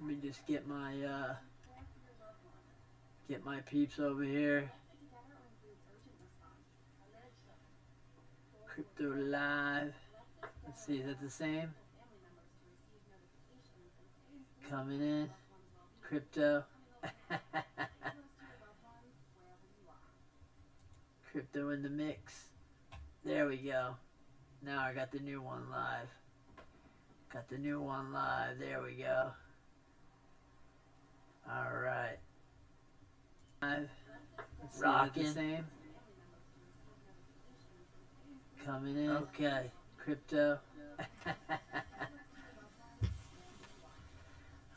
Let me just get my peeps over here. Crypto live. Let's see, is that the same? Coming in. Crypto. Crypto in the mix. There we go. Now I got the new one live. Got the new one live. There we go. Alright. Live. Rocking. Same. Coming in. Okay. Crypto.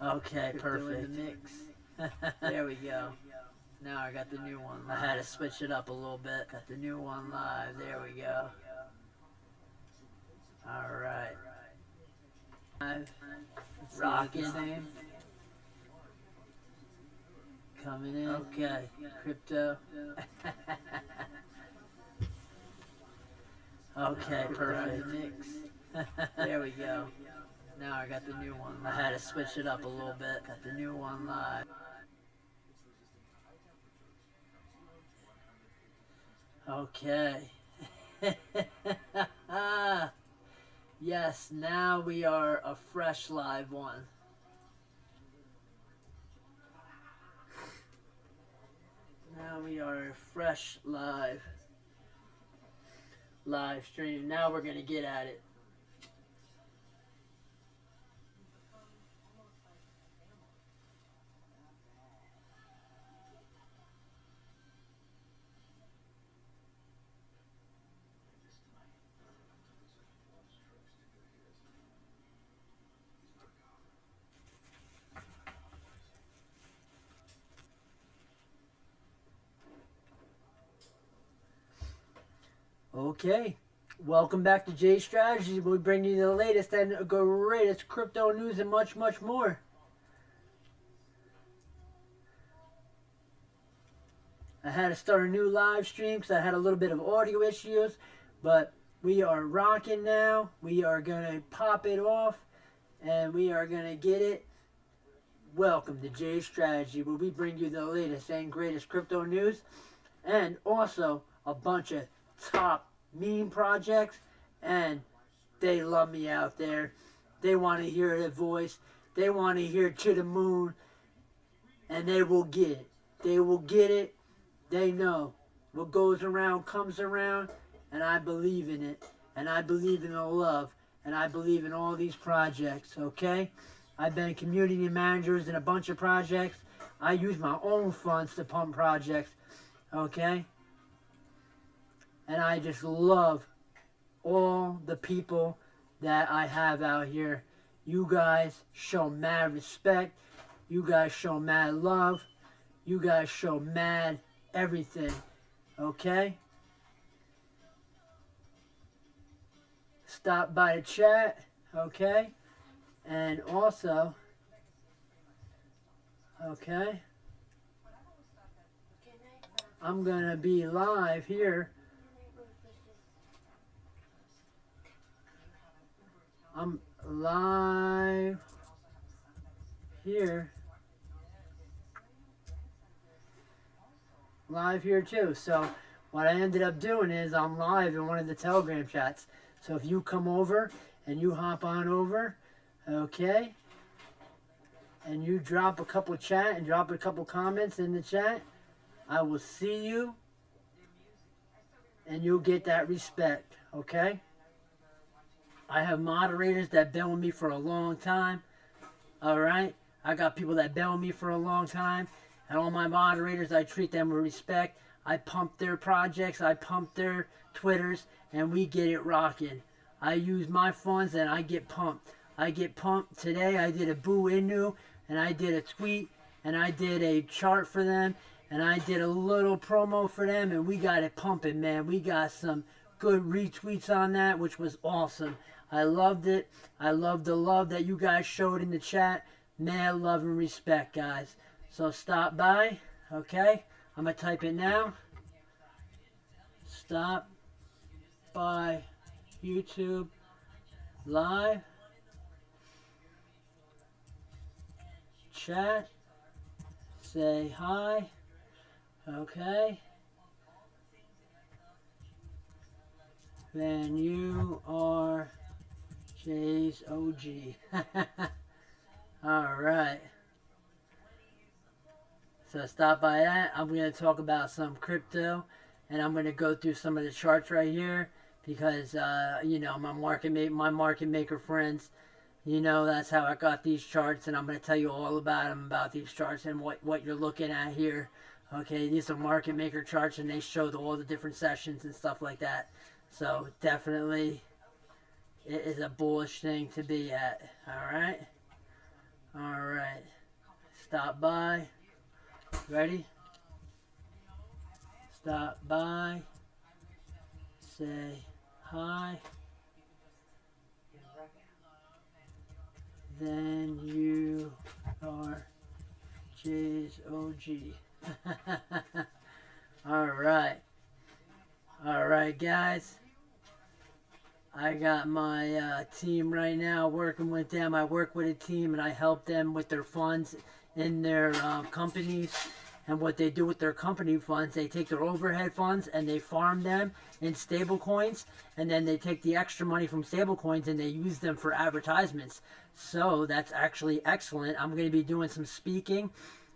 Okay, crypto perfect. In the mix. There we go. Now I got the new one live. I had to switch it up a little bit. Got the new one live. There we go. Alright. Rocking. Same. Coming in. Okay. Crypto. Okay, perfect. Mix. There we go. Now I got the new one live. I had to switch it up a little bit. Got the new one live. Okay. Yes, now we are a fresh live one. Now we are a fresh live stream. Now we're gonna get at it. Okay, welcome back to J Strategies. We bring you the latest and greatest crypto news and much, much more. I had to start a new live stream because I had a little bit of audio issues, but we are rocking now. We are going to pop it off, and we are going to get it. Welcome to J Strategy, where we bring you the latest and greatest crypto news, and also a bunch of top meme projects, and they love me out there. They want to hear the voice. They want to hear to the moon, and they will get it. They will get it. They know what goes around comes around, and I believe in it, and I believe in the love, and I believe in all these projects, okay? I've been community managers in a bunch of projects. I use my own funds to pump projects, okay? And I just love all the people that I have out here. You guys show mad respect. You guys show mad love. You guys show mad everything. Okay? Stop by the chat. Okay? And also, okay, I'm going to be live here. I'm live here. Live here too. So what I ended up doing is I'm live in one of the Telegram chats. So if you come over and you hop on over, okay, and you drop a couple chat and drop a couple comments in the chat, I will see you and you'll get that respect, okay? I have moderators that been with me for a long time, all right? I got people that been with me for a long time, and all my moderators, I treat them with respect. I pump their projects, I pump their Twitters, and we get it rocking. I use my funds and I get pumped. I get pumped. Today I did a Boo Inu, and I did a tweet, and I did a chart for them, and I did a little promo for them, and we got it pumping, man. We got some good retweets on that, which was awesome. I loved it. I loved the love that you guys showed in the chat. Mad love and respect, guys. So stop by, okay? I'm going to type it now. Stop by YouTube Live. chat. Say hi. Okay. Then you are Jay's OG. Alright. So stop by that. I'm going to talk about some crypto. And I'm going to go through some of the charts right here. Because, you know, my market maker friends, you know, that's how I got these charts. And I'm going to tell you all about them, about these charts and what you're looking at here. Okay, these are market maker charts. And they show all the different sessions and stuff like that. So definitely it is a bullish thing to be at. Alright? Alright. Stop by. Ready? Stop by. Say hi. Then you are Jay's OG. Alright. Alright, guys. I got my team right now working with them. I work with a team and I help them with their funds in their companies. And what they do with their company funds, they take their overhead funds and they farm them in stable coins. And then they take the extra money from stable coins and they use them for advertisements. So that's actually excellent. I'm going to be doing some speaking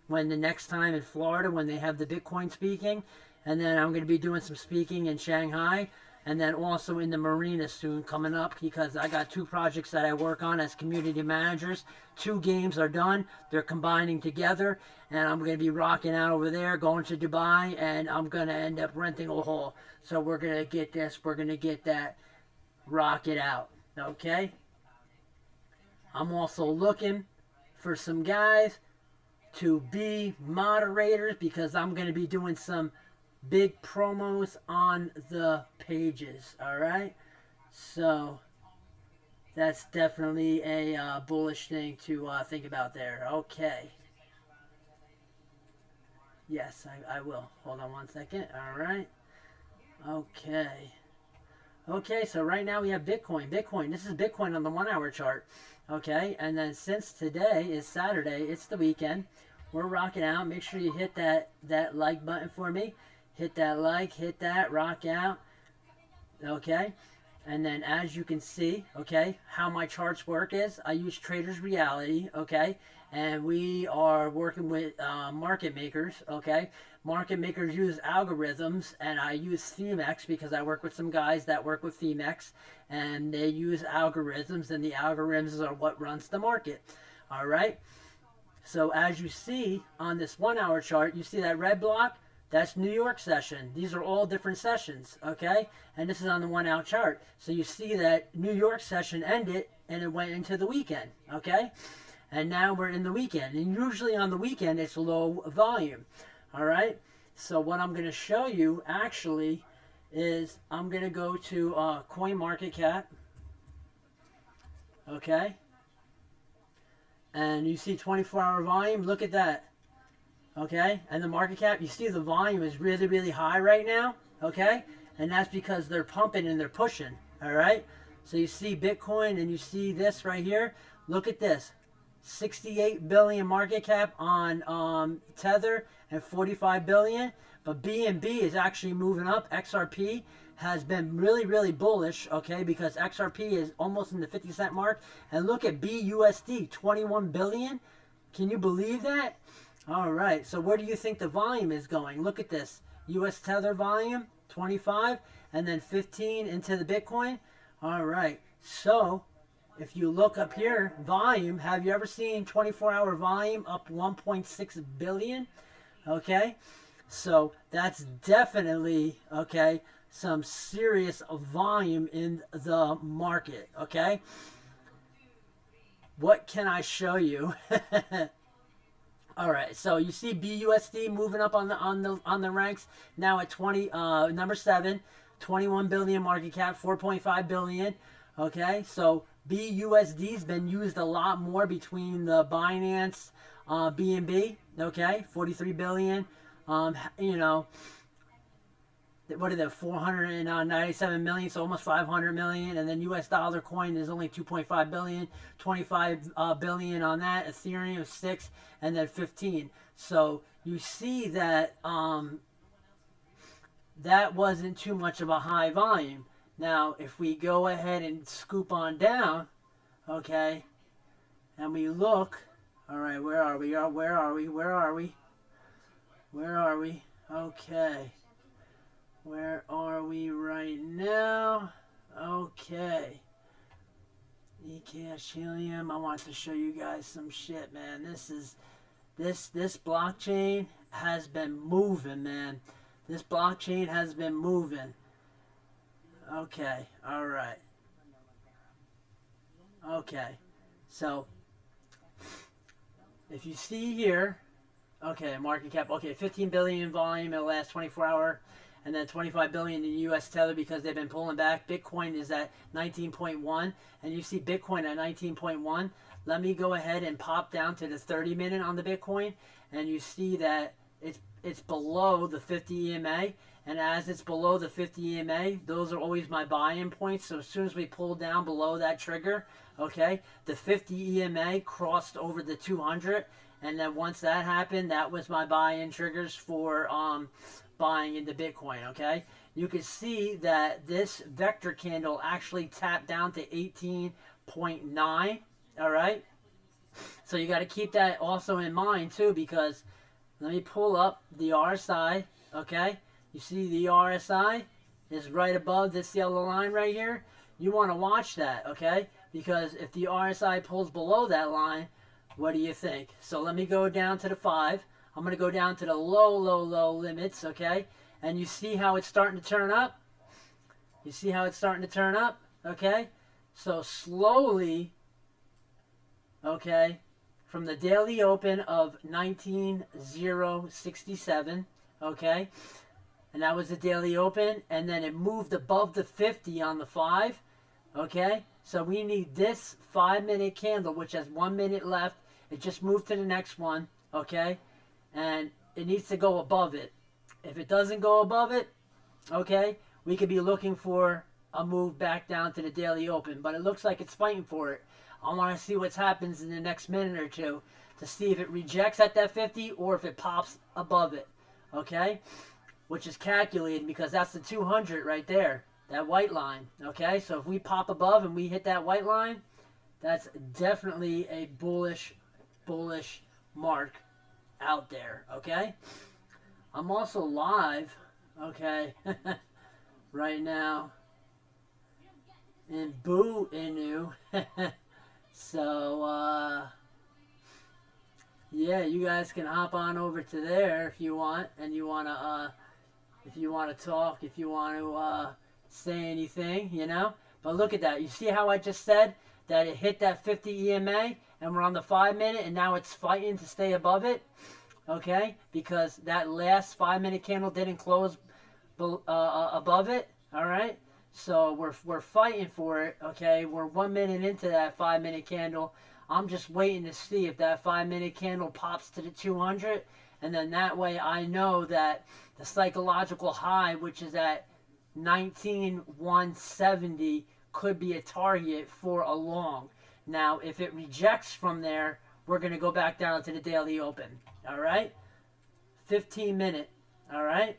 when the next time in Florida when they have the Bitcoin speaking. And then I'm going to be doing some speaking in Shanghai. And then also in the marina soon coming up because I got 2 projects that I work on as community managers. 2 games are done. They're combining together. And I'm going to be rocking out over there, going to Dubai. And I'm going to end up renting a hall. So we're going to get this. We're going to get that. Rock it out. Okay? I'm also looking for some guys to be moderators because I'm going to be doing some big promos on the pages. Alright, so that's definitely a bullish thing to think about there. Okay, yes, I will. Hold on one second. Alright, okay, so right now we have Bitcoin. This is Bitcoin on the 1 hour chart. Okay, and then since today is Saturday, it's the weekend, we're rocking out. Make sure you hit that like button for me. Hit that like, hit that, rock out. Okay, and then as you can see, okay, how my charts work is I use Traders Reality. Okay, and we are working with market makers. Okay, market makers use algorithms, and I use phemex because I work with some guys that work with phemex, and they use algorithms, and the algorithms are what runs the market. All right, so as you see on this 1 hour chart, you see that red block. That's New York session. These are all different sessions, okay? And this is on the 1 hour chart. So you see that New York session ended and it went into the weekend, okay? And now we're in the weekend. And usually on the weekend, it's low volume, all right? So what I'm going to show you actually is I'm going to go to CoinMarketCap, okay? And you see 24-hour volume. Look at that. Okay, and the market cap, you see the volume is really, really high right now. Okay, and that's because they're pumping and they're pushing. All right, so you see Bitcoin and you see this right here. Look at this, 68 billion market cap on Tether and 45 billion. But BNB is actually moving up. XRP has been really, really bullish. Okay, because XRP is almost in the 50-cent mark. And look at BUSD, 21 billion. Can you believe that? All right, so where do you think the volume is going? Look at this. US Tether volume, 25, and then 15 into the Bitcoin. All right, so if you look up here, volume, have you ever seen 24-hour volume up 1.6 billion? Okay, so that's definitely, okay, some serious volume in the market, okay? What can I show you? All right, so you see BUSD moving up on the ranks now at number 7, 21 billion market cap, 4.5 billion. Okay, so BUSD's been used a lot more between the Binance, BNB. Okay, 43 billion. You know, what are they, 497 million, so almost 500 million. And then US dollar coin is only 2.5 billion, 25 billion on that. Ethereum 6, and then 15. So you see that that wasn't too much of a high volume. Now, if we go ahead and scoop on down, okay, and we look, all right, where are we? Where are we? Where are we? Where are we? Okay. Where are we right now? Okay. eCash Helium. I want to show you guys some shit, man. This blockchain has been moving, man. This blockchain has been moving. Okay. All right. Okay. So if you see here, okay, market cap, okay, 15 billion volume in the last 24 hour, and then 25 billion in US Tether because they've been pulling back. Bitcoin is at 19.1, and you see Bitcoin at 19.1. Let me go ahead and pop down to the 30-minute on the Bitcoin, and you see that it's below the 50 EMA, and as it's below the 50 EMA, those are always my buy-in points. So as soon as we pull down below that trigger, okay, the 50 EMA crossed over the 200, and then once that happened, that was my buy-in triggers for buying into Bitcoin, okay? You can see that this vector candle actually tapped down to 18.9, all right? So you got to keep that also in mind too, because let me pull up the RSI, okay? You see the RSI is right above this yellow line right here. You want to watch that, okay? Because if the RSI pulls below that line, what do you think? So let me go down to the 5. I'm going to go down to the low limits, okay? And you see how it's starting to turn up? You see how it's starting to turn up, okay? So slowly, okay, from the daily open of 19,067, okay? And that was the daily open, and then it moved above the 50 on the 5, okay? So we need this 5-minute candle, which has 1 minute left. It just moved to the next one, okay? And it needs to go above it. If it doesn't go above it, okay, we could be looking for a move back down to the daily open. But it looks like it's fighting for it. I want to see what happens in the next minute or two to see if it rejects at that 50 or if it pops above it, okay? Which is calculated because that's the 200 right there, that white line, okay? So if we pop above and we hit that white line, that's definitely a bullish mark out there, okay? I'm also live, okay, right now in Boo Inu. So, yeah, you guys can hop on over to there if you want, and you want to, if you want to talk, if you want to say anything, you know? But look at that. You see how I just said that it hit that 50 EMA, and we're on the 5-minute, and now it's fighting to stay above it, okay? Because that last 5-minute candle didn't close above it, all right? So we're fighting for it, okay? We're 1 minute into that 5-minute candle. I'm just waiting to see if that 5-minute candle pops to the 200, and then that way I know that the psychological high, which is at 19,170, could be a target for a long. Now, if it rejects from there, we're going to go back down to the daily open, all right? 15-minute, all right?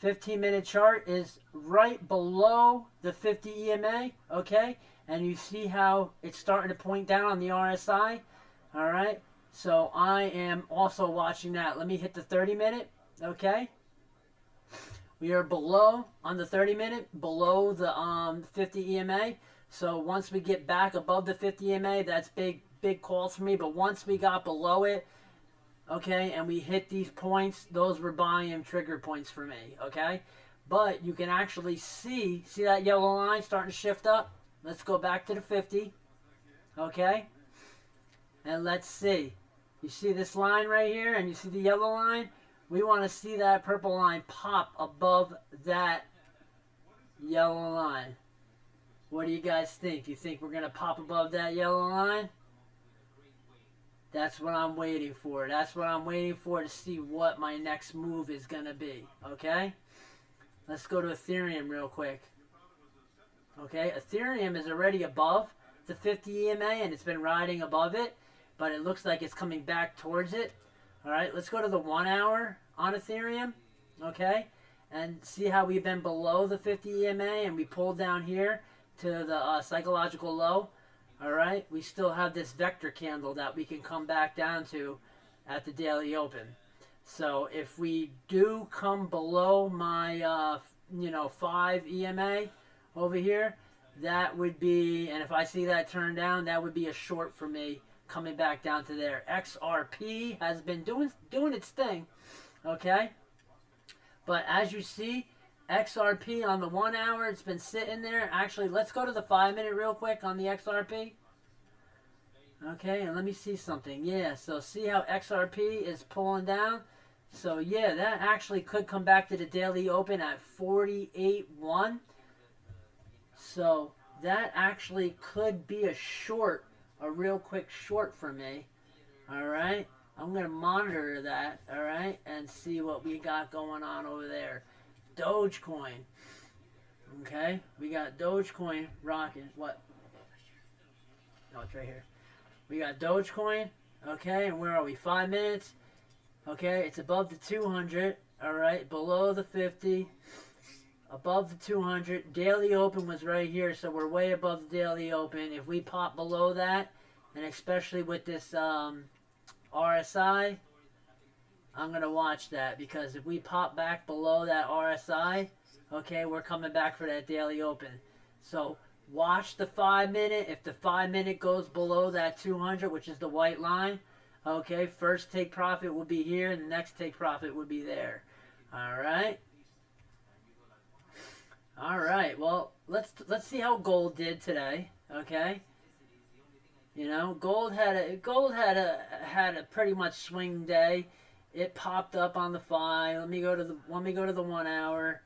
15-minute chart is right below the 50 EMA, okay? And you see how it's starting to point down on the RSI, all right? So I am also watching that. Let me hit the 30-minute, okay? We are below, on the 30-minute, below the 50 EMA. So once we get back above the 50 EMA, that's big calls for me. But once we got below it, okay, and we hit these points, those were buying trigger points for me, okay? But you can actually see that yellow line starting to shift up? Let's go back to the 50, okay? And let's see. You see this line right here, and you see the yellow line? We want to see that purple line pop above that yellow line. What do you guys think? You think we're going to pop above that yellow line? That's what I'm waiting for. That's what I'm waiting for to see what my next move is going to be. Okay? Let's go to Ethereum real quick. Okay, Ethereum is already above the 50 EMA and it's been riding above it, but it looks like it's coming back towards it. All right, let's go to the 1 hour on Ethereum, okay, and see how we've been below the 50 EMA and we pulled down here to the psychological low. All right, we still have this vector candle that we can come back down to at the daily open. So if we do come below my, 5 EMA over here, that would be, and if I see that turn down, that would be a short for me coming back down to there. XRP has been doing its thing, okay? But as you see, XRP on the 1 hour, it's been sitting there. Actually, let's go to the 5 minute real quick on the XRP. Okay, and let me see something. Yeah, so see how XRP is pulling down? So yeah, that actually could come back to the daily open at 48.1. So that actually could be a short, a real quick short for me. All right, I'm gonna monitor that. All right, and see what we got going on over there. Dogecoin. Okay, we got Dogecoin rocking. What? No, it's right here. We got Dogecoin. Okay, and where are we? 5 minutes. Okay, it's above the 200. All right, below the 50. Above the 200. Daily open was right here, so we're way above the daily open. If we pop below that, and especially with this RSI, I'm going to watch that, because if we pop back below that RSI, okay, we're coming back for that daily open. So watch the 5 minute. If the 5 minute goes below that 200, which is the white line, okay, first take profit will be here, and the next take profit will be there. All right. All right. Well, let's see how gold did today. Okay. You know, gold had a pretty much swing day. It popped up on the 5. Let me go to the 1 hour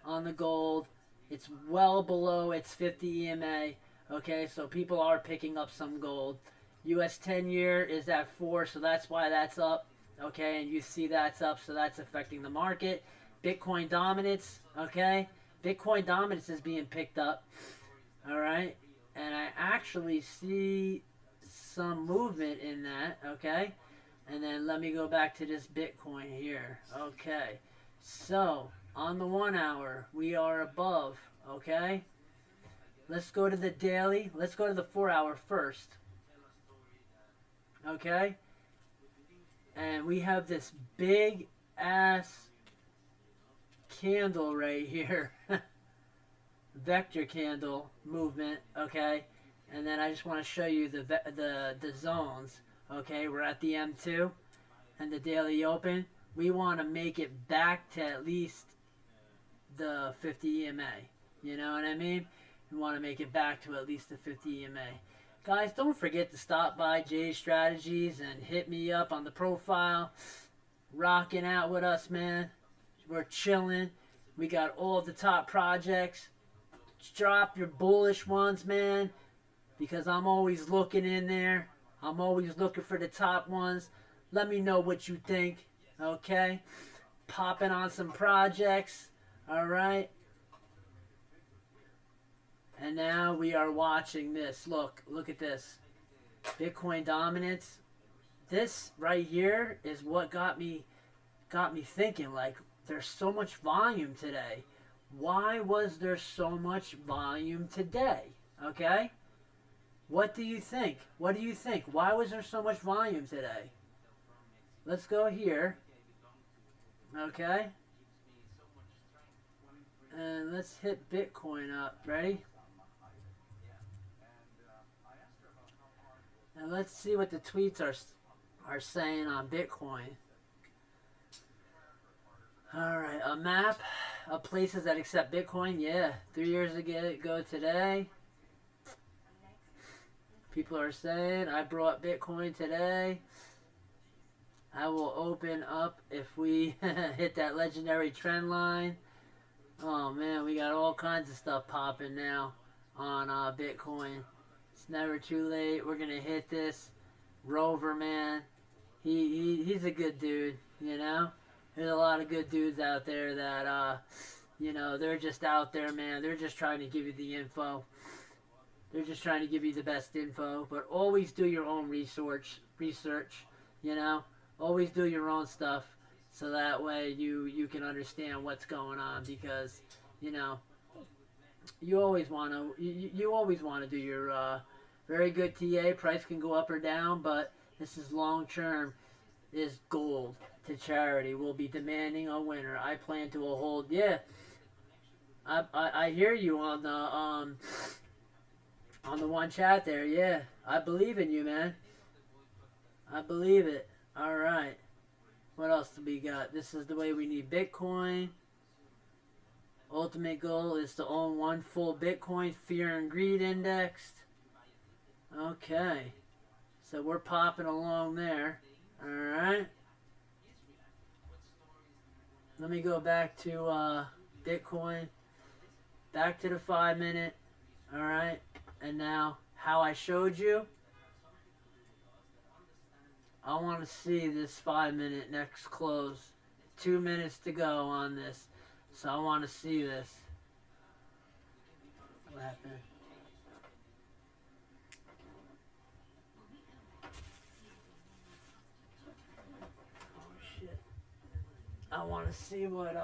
on the gold. It's well below its 50 EMA. Okay, so people are picking up some gold. US 10-year is at 4, so that's why that's up. Okay, and you see that's up, so that's affecting the market. Bitcoin dominance, okay? Bitcoin dominance is being picked up. All right? And I actually see some movement in that, okay? And then let me go back to this Bitcoin here. Okay. So, on the 1 hour, we are above, okay? Let's go to the daily. Let's go to the 4 hour first. Okay? And we have this big ass candle right here. Vector candle movement, okay? And then I just want to show you the zones. Okay, we're at the M2 and the daily open. We want to make it back to at least the 50 EMA. You know what I mean? We want to make it back to at least the 50 EMA. Guys, don't forget to stop by Jay's Strategies and hit me up on the profile. Rocking out with us, man. We're chilling. We got all the top projects. Drop your bullish ones, man, because I'm always looking in there. I'm always looking for the top ones. Let me know what you think, okay? Popping on some projects, all right? And now we are watching this. Look at this. Bitcoin dominance. This right here is what got me thinking, like, there's so much volume today. Why was there so much volume today? Okay? What do you think? What do you think? Why was there so much volume today? Let's go here. Okay? And let's hit Bitcoin up. Ready? And let's see what the tweets are saying on Bitcoin. Alright, a map of places that accept Bitcoin. Yeah, 3 years ago today. People are saying, I brought Bitcoin today. I will open up if we hit that legendary trend line. Oh man, we got all kinds of stuff popping now on Bitcoin. It's never too late. We're going to hit this. Rover, man. He's a good dude, you know? There's a lot of good dudes out there that You know, they're just out there, man. They're just trying to give you the info. They're just trying to give you the best info. But always do your own research. You know, always do your own stuff, so that way you can understand what's going on. Because, you know, you always want to you always want to do your very good TA. Price can go up or down, but this is long term. Is gold to charity. We'll be demanding a winner. I plan to hold. Yeah, I hear you on the one chat there. Yeah, I believe in you, man. I believe it. All right. What else do we got? This is the way we need Bitcoin. Ultimate goal is to own one full Bitcoin. Fear and greed indexed. Okay. So we're popping along there. All right. Let me go back to Bitcoin. Back to the 5 minute. All right. And now, how I showed you, I want to see this 5 minute next close. 2 minutes to go on this. So I want to see this. What happened? Oh shit. I want to see what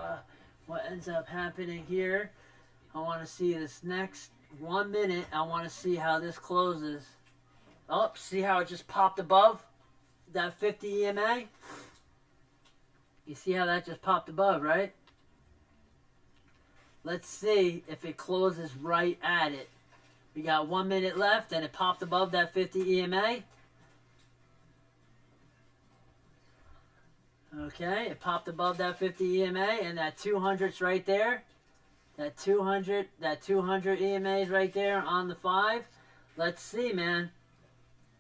ends up happening here. I want to see this next 1 minute. I want to see how this closes. Oh, see how it just popped above that 50 EMA? You see how that just popped above, right? Let's see if it closes right at it. We got 1 minute left and it popped above that 50 EMA. Okay, it popped above that 50 EMA and that 200's right there. That 200 EMA is right there on the 5. Let's see, man.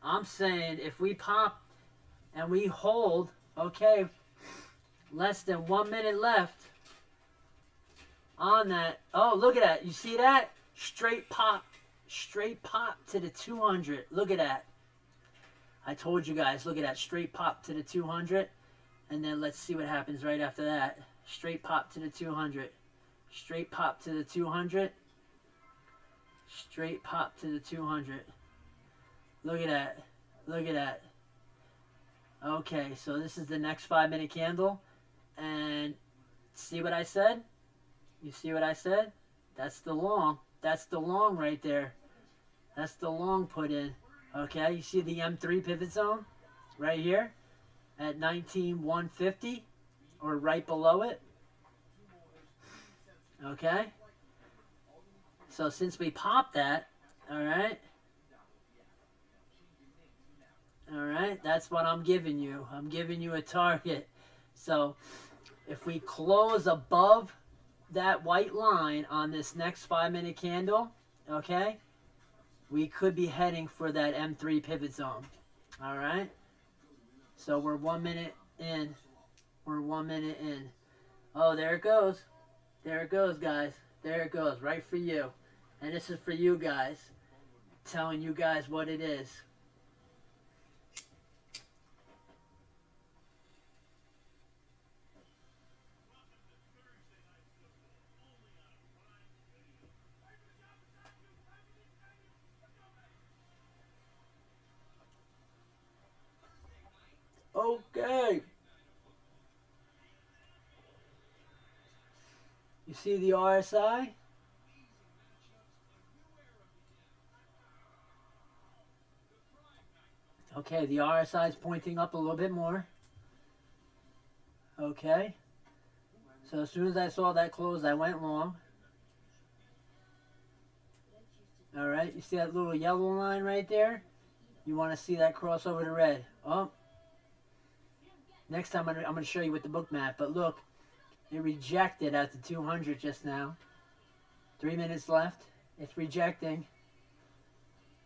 I'm saying if we pop and we hold, okay, less than 1 minute left on that. Oh, look at that. You see that? Straight pop to the 200. Look at that. I told you guys, look at that. Straight pop to the 200. And then let's see what happens right after that. Straight pop to the 200. Straight pop to the 200. Straight pop to the 200. Look at that. Look at that. Okay, so this is the next 5 minute candle. And see what I said? You see what I said? That's the long. That's the long right there. That's the long put in. Okay, you see the M3 pivot zone right here at 19,150 or right below it. Okay. So since we popped that, all right. All right, that's what I'm giving you. I'm giving you a target. So if we close above that white line on this next 5 minute candle, okay, we could be heading for that M3 pivot zone. All right. So we're 1 minute in. We're 1 minute in. Oh, there it goes. There it goes, guys. There it goes, right for you. And this is for you guys. Telling you guys what it is. Okay. You see the RSI? Okay, the RSI is pointing up a little bit more. Okay. So as soon as I saw that close, I went long. All right, you see that little yellow line right there? You want to see that cross over to red. Oh. Next time I'm going to show you with the book map. But look, it rejected at the 200 just now. 3 minutes left. It's rejecting.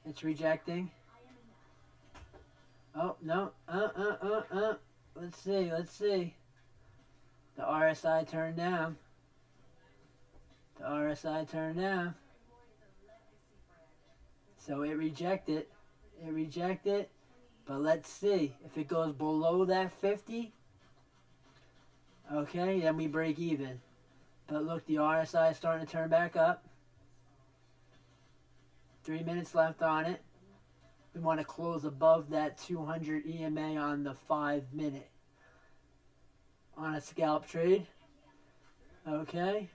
It's rejecting. Oh, no. Let's see. Let's see. The RSI turned down. The RSI turned down. So it rejected. It rejected. But let's see. If it goes below that 50, okay, then we break even. But look, the RSI is starting to turn back up. 3 minutes left on it. We want to close above that 200 EMA on the 5 minute. On a scalp trade. Okay.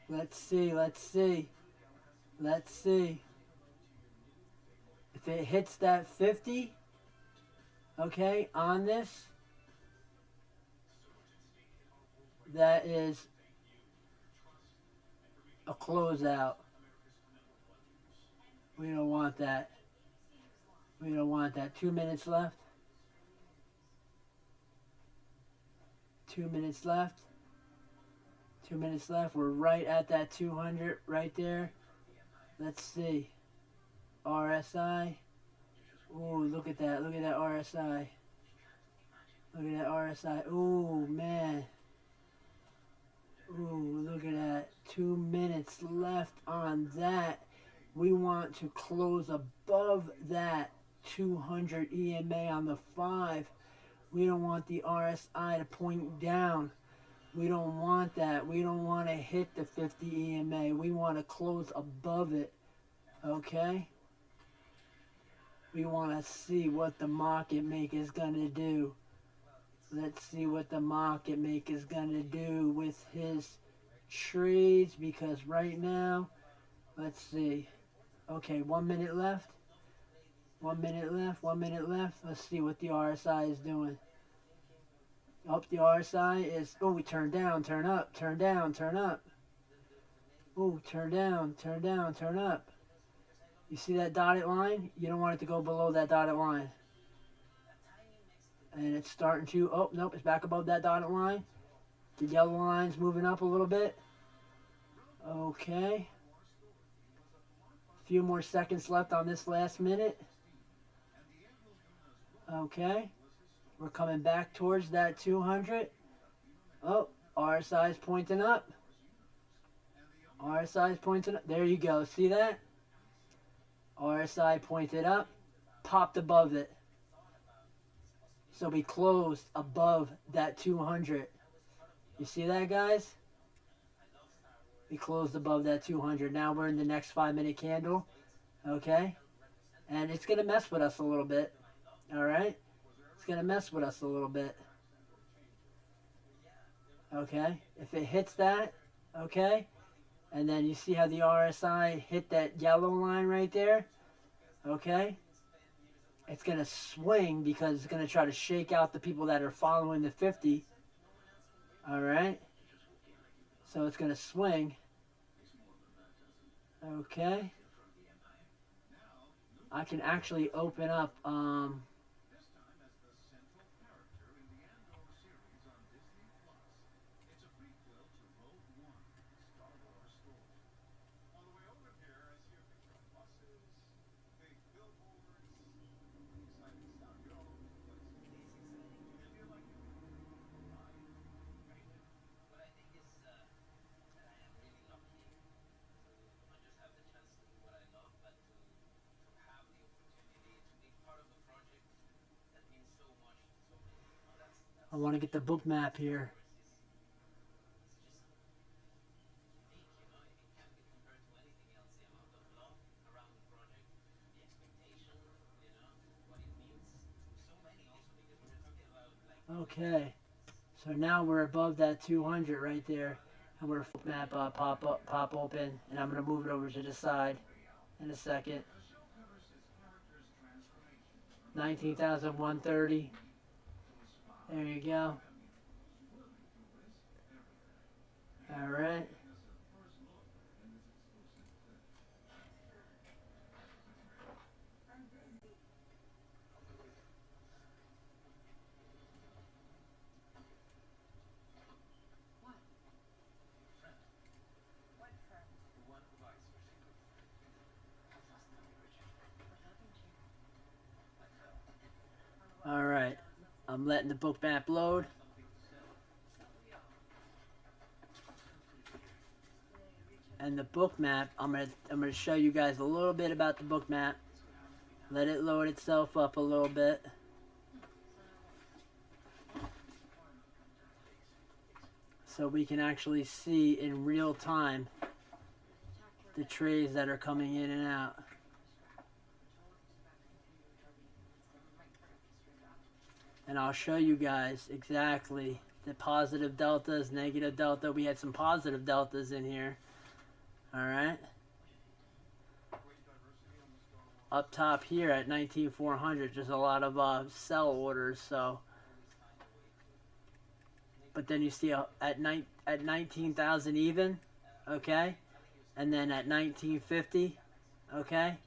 Let's see. If it hits that 50, okay, on this, that is a closeout. We don't want that. 2 minutes left. 2 minutes left. 2 minutes left. We're right at that 200 right there. Let's see. RSI. Ooh, look at that. Look at that RSI. Look at that RSI. Ooh, man. Ooh, look at that. 2 minutes left on that. We want to close above that 200 EMA on the 5. We don't want the RSI to point down. We don't want that. We don't want to hit the 50 EMA. We want to close above it. Okay? We want to see what the market maker is going to do. Let's see what the market maker is going to do with his trades, because right now, let's see. Okay, 1 minute left. 1 minute left. 1 minute left. Let's see what the RSI is doing. Oh, the RSI is, oh, we turn down, turn up, turn down, turn up. Oh, turn down, turn down, turn up. You see that dotted line? You don't want it to go below that dotted line. And it's starting to, oh, nope, it's back above that dotted line. The yellow line's moving up a little bit. Okay. A few more seconds left on this last minute. Okay. We're coming back towards that 200. Oh, RSI is pointing up. RSI is pointing up. There you go. See that? RSI pointed up. Popped above it. So we closed above that 200. You see that, guys? We closed above that 200. Now we're in the next 5 minute candle. Okay? And it's going to mess with us a little bit. Alright? It's going to mess with us a little bit. Okay? If it hits that, okay? And then you see how the RSI hit that yellow line right there? Okay? It's going to swing because it's going to try to shake out the people that are following the 50. Alright? So it's going to swing. Okay? I can actually open up, I want to get the book map here. Okay, so now we're above that 200 right there, and we're map pop open, and I'm gonna move it over to the side in a second. 19,130. There you go. All right. All right. I'm letting the book map load. And the book map, I'm gonna show you guys a little bit about the book map. Let it load itself up a little bit. so we can actually see in real time the trades that are coming in and out. And I'll show you guys exactly the positive deltas, negative delta. We had some positive deltas in here. Alright. Up top here at 19,400, there's a lot of sell orders. So, but then you see at 19,000 even, okay, and then at 1950, okay,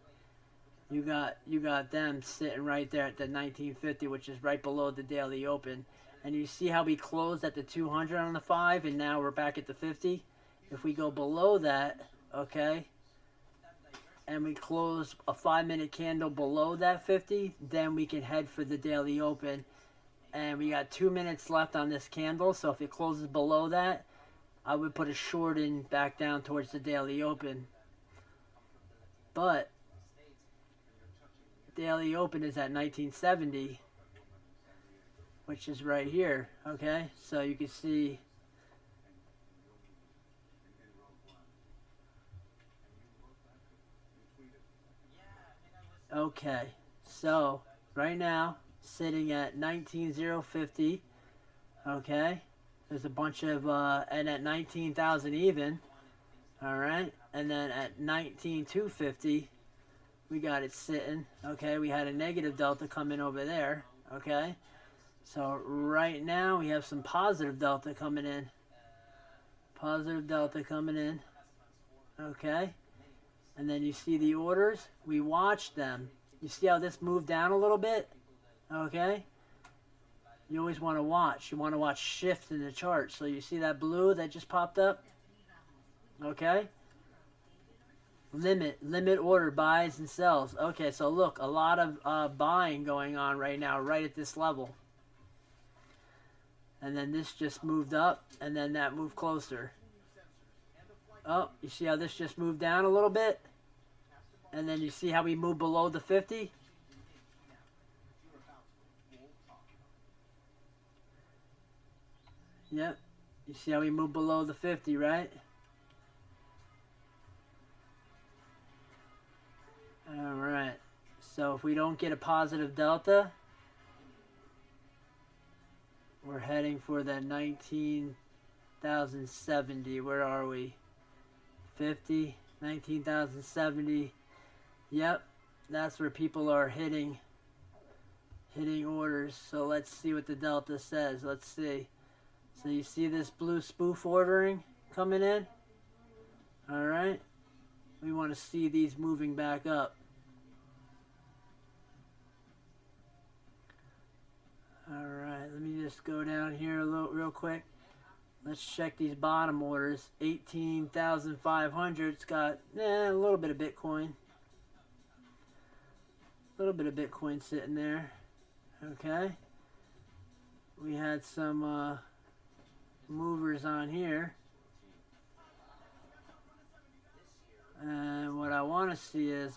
you got them sitting right there at the 1950, which is right below the daily open. And you see how we closed at the 200 on the 5, and now we're back at the 50. If we go below that, okay, and we close a 5-minute candle below that 50, then we can head for the daily open. And we got 2 minutes left on this candle, so if it closes below that, I would put a short in back down towards the daily open. But daily open is at 1970, which is right here, okay? So you can see okay, so right now sitting at 19,050, okay, there's a bunch of and at 19,000 even, all right, and then at 19,250 we got it sitting, okay, we had a negative delta coming over there, okay, so right now we have some positive delta coming in, okay. And then you see the orders. We watch them. You see how this moved down a little bit? Okay? You always want to watch. You want to watch shift in the chart. So you see that blue that just popped up? Okay? Limit order buys and sells. Okay, so look, a lot of buying going on right now, right at this level. And then this just moved up, and then that moved closer. Oh, you see how this just moved down a little bit? And then you see how we moved below the 50? Yep. You see how we moved below the 50, right? Alright. So if we don't get a positive delta, we're heading for that 19,070. Where are we? 50, 19,070. Yep, that's where people are hitting orders. So let's see what the delta says. Let's see. So you see this blue spoof ordering coming in? All right. We want to see these moving back up. All right, let me just go down here a little real quick. Let's check these bottom orders. 18,500. It's got a little bit of Bitcoin. A little bit of Bitcoin sitting there. Okay. We had some movers on here. And what I want to see is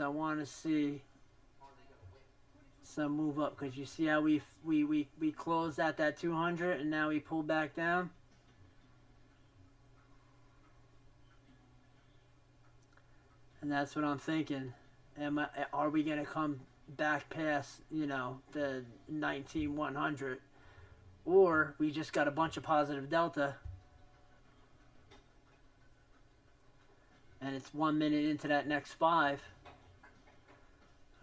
some move up, because you see how we closed at that 200 and now we pull back down. And that's what I'm thinking. Are we going to come back past, the 19,100? Or we just got a bunch of positive delta. And it's 1 minute into that next 5.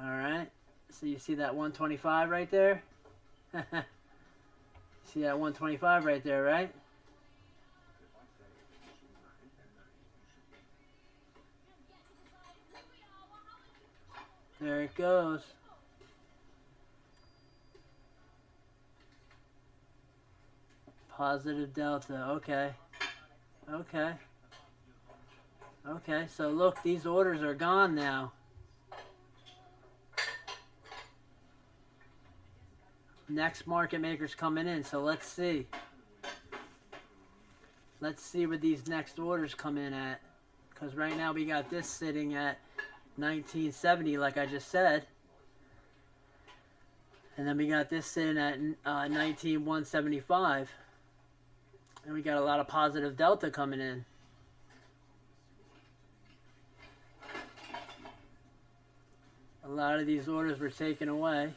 Alright. So you see that 125 right there? See that 125 right there, right? There it goes. Positive delta. Okay. Okay. Okay, so look, these orders are gone now. Next market maker's coming in, so let's see. Let's see where these next orders come in at. Because right now we got this sitting at 1970, like I just said. And then we got this sitting at 19,175. And we got a lot of positive delta coming in. A lot of these orders were taken away.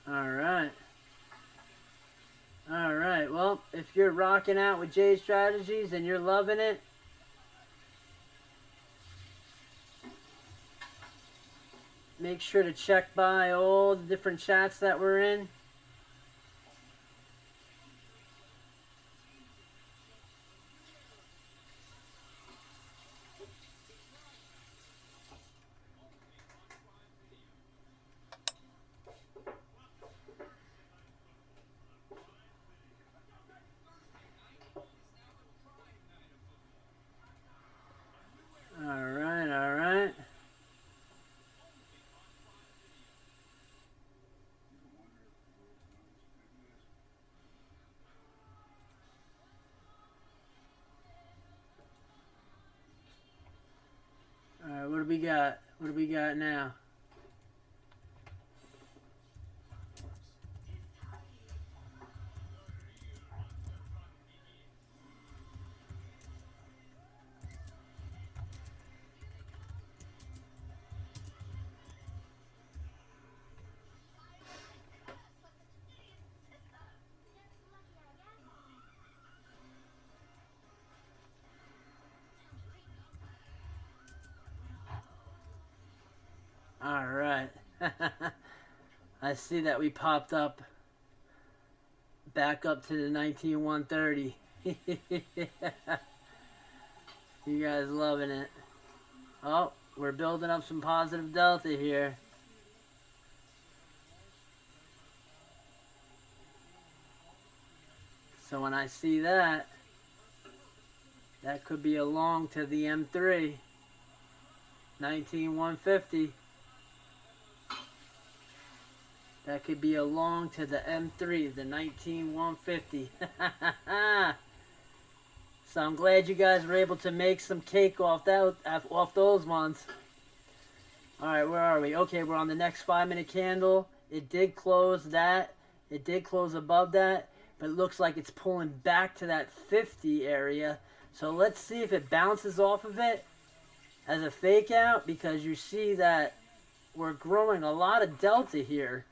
All right. All right. Well, if you're rocking out with Jade Strategies and you're loving it, make sure to check by all the different chats that we're in. All right, all right. All right, what do we got? What do we got now? All right. I see that we popped up back up to the 19130. You guys loving it. Oh, we're building up some positive delta here. So when I see that, that could be a long to the M3, 19150. That could be a long to the M3, the 19150. So I'm glad you guys were able to make some cake off those ones. All right, where are we? Okay, we're on the next 5-minute candle. It did close that. It did close above that, but it looks like it's pulling back to that 50 area. So let's see if it bounces off of it as a fake out, because you see that we're growing a lot of delta here.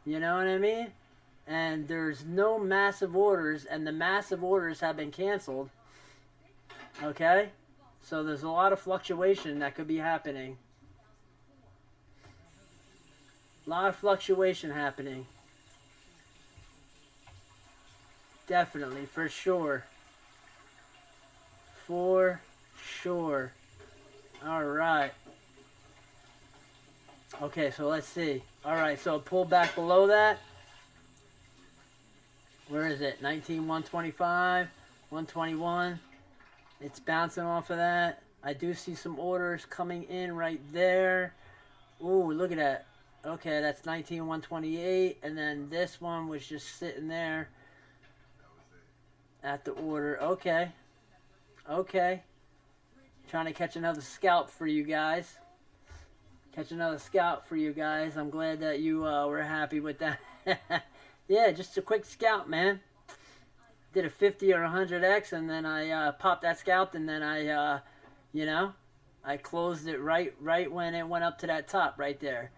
You know what I mean? And there's no massive orders, and the massive orders have been canceled. Okay? So there's a lot of fluctuation that could be happening. A lot of fluctuation happening. Definitely, for sure. For sure. All right. Okay, so let's see. All right, so pull back below that. Where is it? 19125, 121. It's bouncing off of that. I do see some orders coming in right there. Ooh, look at that. Okay, that's 19128, and then this one was just sitting there at the order. Okay. Okay. Trying to catch another scalp for you guys. Catch another scalp for you guys. I'm glad that you were happy with that. Yeah, just a quick scalp, man. Did a 50 or 100x, and then I popped that scalp, and then I, you know, I closed it right when it went up to that top right there.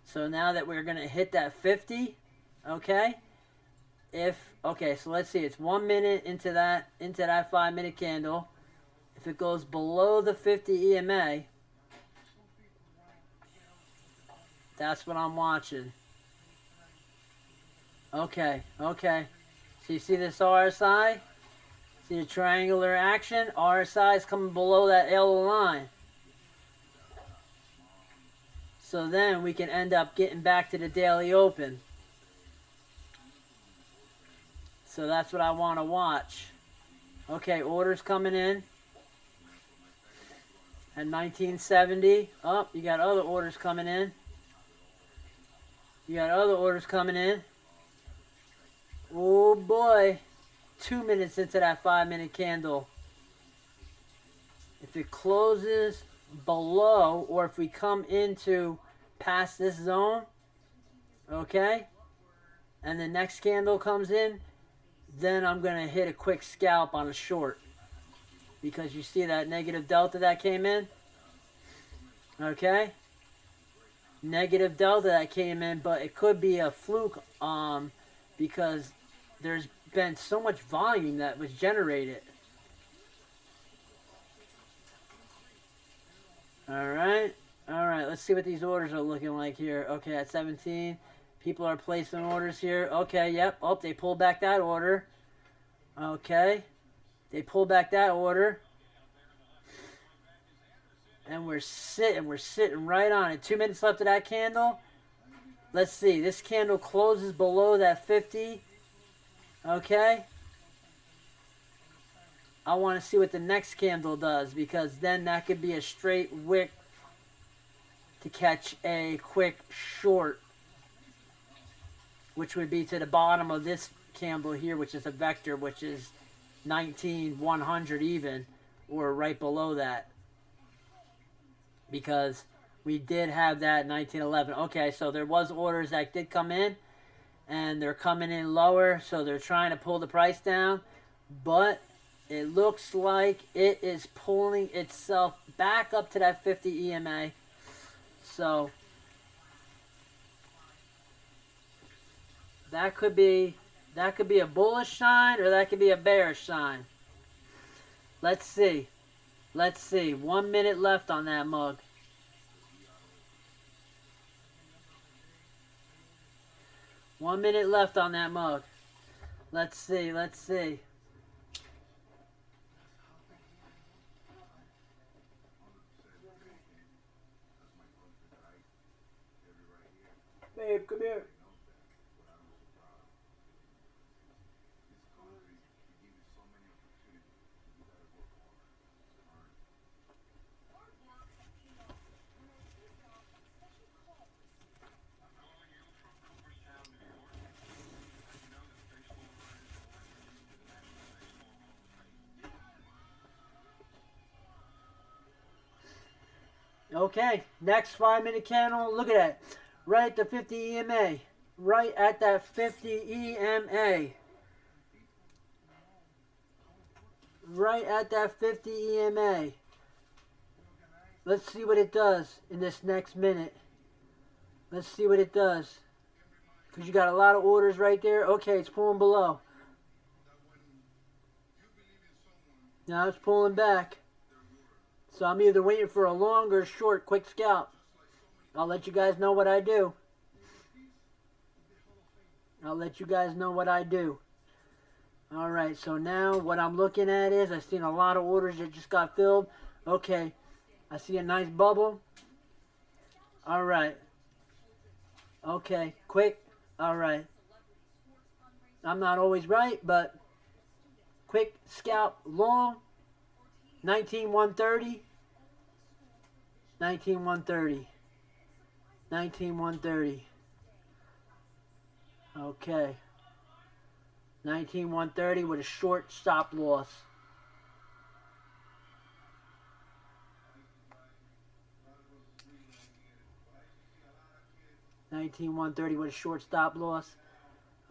So now that we're gonna hit that 50, okay. Okay, so let's see. It's 1 minute into that 5-minute candle. If it goes below the 50 EMA, that's what I'm watching. Okay, okay. So you see this RSI? See the triangular action? RSI is coming below that yellow line. So then we can end up getting back to the daily open. So that's what I want to watch. Okay, orders coming in at 1970. Oh, you got other orders coming in. You got other orders coming in. Oh boy. 2 minutes into that 5-minute candle. If it closes below, or if we come into past this zone, okay, and the next candle comes in, then I'm going to hit a quick scalp on a short. Because you see that negative delta that came in? Okay? Negative delta that came in, but it could be a fluke because there's been so much volume that was generated. Alright, let's see what these orders are looking like here. Okay, at 17, people are placing orders here. Okay, yep, oh, they pulled back that order. Okay, they pulled back that order. And we're sitting right on it. 2 minutes left of that candle. Let's see, this candle closes below that 50. Okay. I want to see what the next candle does, because then that could be a straight wick to catch a quick short, which would be to the bottom of this candle here, which is a vector, which is 19,100 even, or right below that. Because we did have that 1911. Okay, so there was orders that did come in, and they're coming in lower, so they're trying to pull the price down, but it looks like it is pulling itself back up to that 50 EMA. So that could be a bullish sign, or that could be a bearish sign. Let's see. 1 minute left on that mug. 1 minute left on that mug. Let's see. Babe, come here. Okay, next 5 minute candle. Look at that. Right at the 50 EMA. Right at that 50 EMA. Right at that 50 EMA. Let's see what it does in this next minute. Let's see what it does. Because you got a lot of orders right there. Okay, it's pulling below. Now it's pulling back. So I'm either waiting for a long or short quick scalp. I'll let you guys know what I do. Alright, so now what I'm looking at is, I've seen a lot of orders that just got filled. Okay, I see a nice bubble. Alright. Okay, quick. Alright. I'm not always right, but quick scalp long. 19,130. 19,130. 19,130. Okay. 19,130 with a short stop loss. $19,130 with a short stop loss.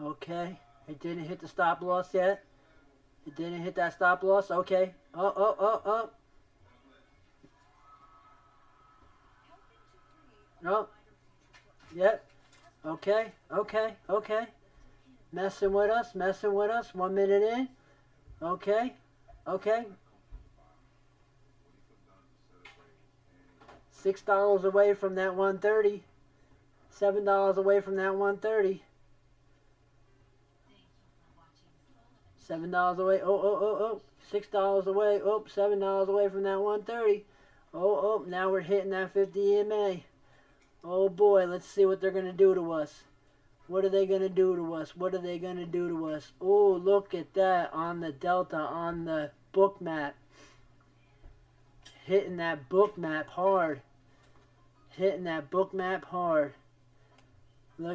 Okay. It didn't hit the stop loss yet. It didn't hit that stop loss. Okay. Oh. Oh. Yep. Okay. Messing with us. 1 minute in. Okay. $6 away from that 130. $7 away from that 130. $7 away. Oh. $6 away. Oh, $7 away from that 130. Oh, now we're hitting that 50 EMA. Oh boy, let's see what they're going to do to us. What are they going to do to us? Oh, look at that on the delta, on the book map. Hitting that book map hard. Look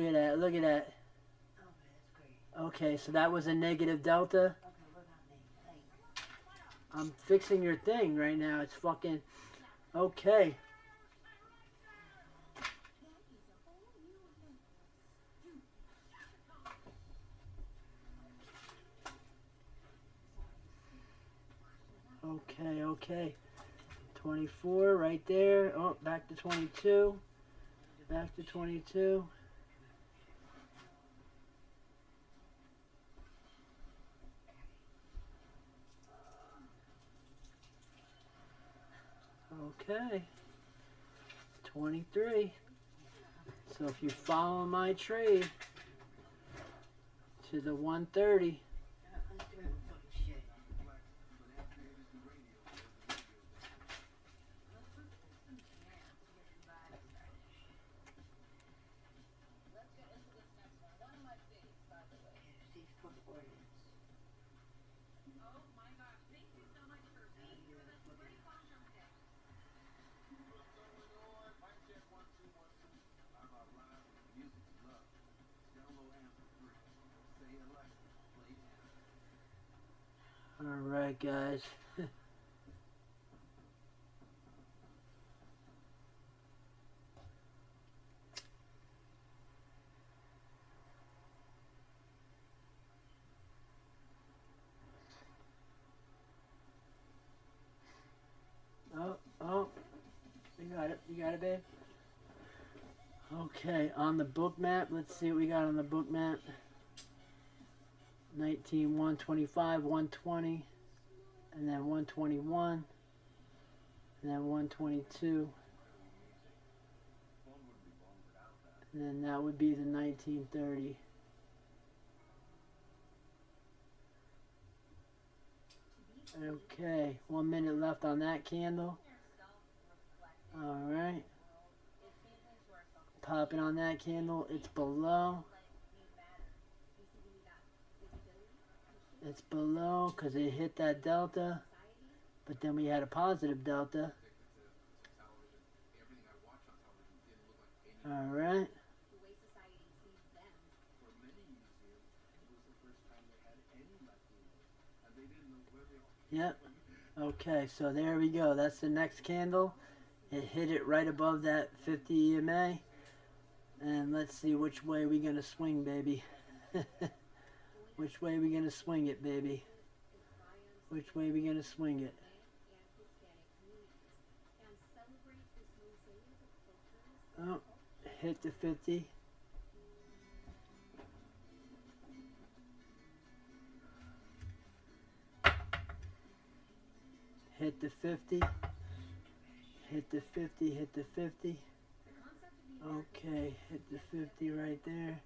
at that. Okay, so that was a negative delta. I'm fixing your thing right now. It's fucking... Okay. Okay, okay. 24 right there. Oh, back to 22. Back to 22. Okay. 23. So if you follow my trade to the 130, all right, guys. Oh, you got it, babe. Okay, on the book map, let's see what we got on the book map. 19, 125, 120, and then 121, and then 122, and then that would be the 1930. Okay, 1 minute left on that candle. Alright. Popping on that candle, it's below. It's below because it hit that delta, but then we had a positive delta. Alright. Yep. Okay, so there we go. That's the next candle. It hit it right above that 50 EMA. And let's see which way we gonna swing, baby. Which way we gonna swing it, baby? Which way we gonna swing it? Oh, hit the 50. Hit the 50. Hit the 50, hit the 50. Okay, hit the 50 right there.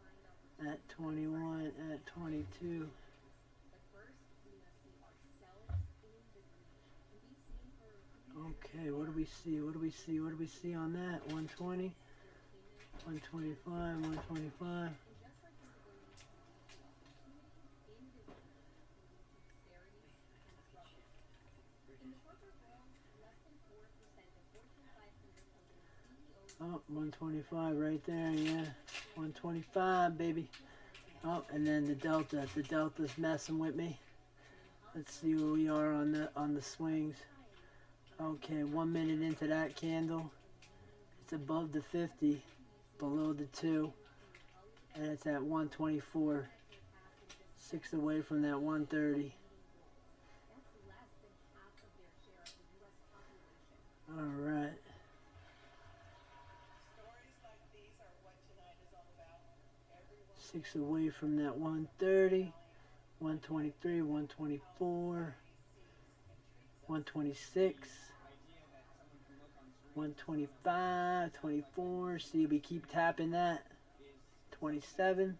At 21, at 22. Okay, what do we see? What do we see? What do we see on that? 120, 125, 125. Oh, 125 right there, yeah. 125, baby. Oh, and then the delta. The delta's messing with me. Let's see where we are on the swings. Okay, 1 minute into that candle. It's above the 50, below the 2, and it's at 124. 6 away from that 130. All right. Six away from that 130, 123, 124, 126, 125, 24. See, we keep tapping that. 27.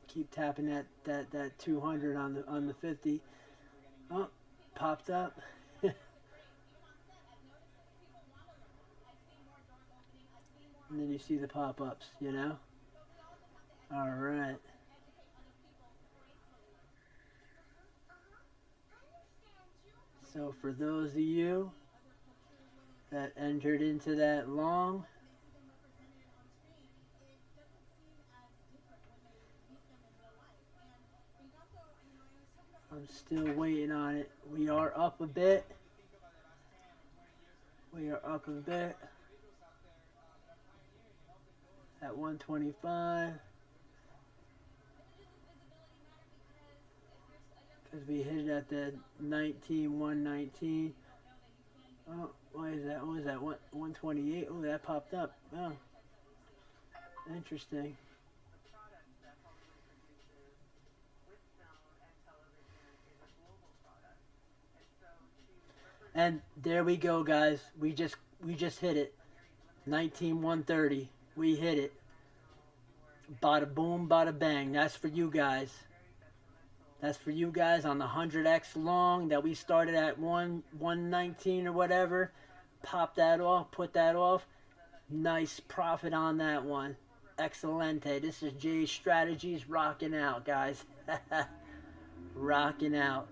Keep tapping that 200 on the 50. Oh, popped up. And then you see the pop-ups, you know? All right. So for those of you that entered into that long, I'm still waiting on it. We are up a bit. We are up a bit. At 125. Because we hit it at the 19119. Oh, why is that? What is that? 128? Oh, that popped up. Oh, interesting. And there we go, guys. We just hit it. 19130. We hit it. Bada boom, bada bang. That's for you guys. That's for you guys on the 100x long that we started at 119 or whatever. Pop that off, put that off. Nice profit on that one. Excelente. This is Jay's Strategies rocking out, guys. Rocking out.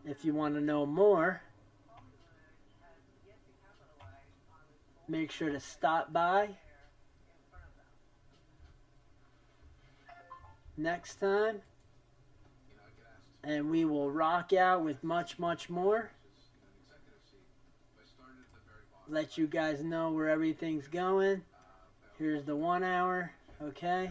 If you want to know more, make sure to stop by next time, and we will rock out with much, much more. Let you guys know where everything's going. Here's the 1 hour, okay?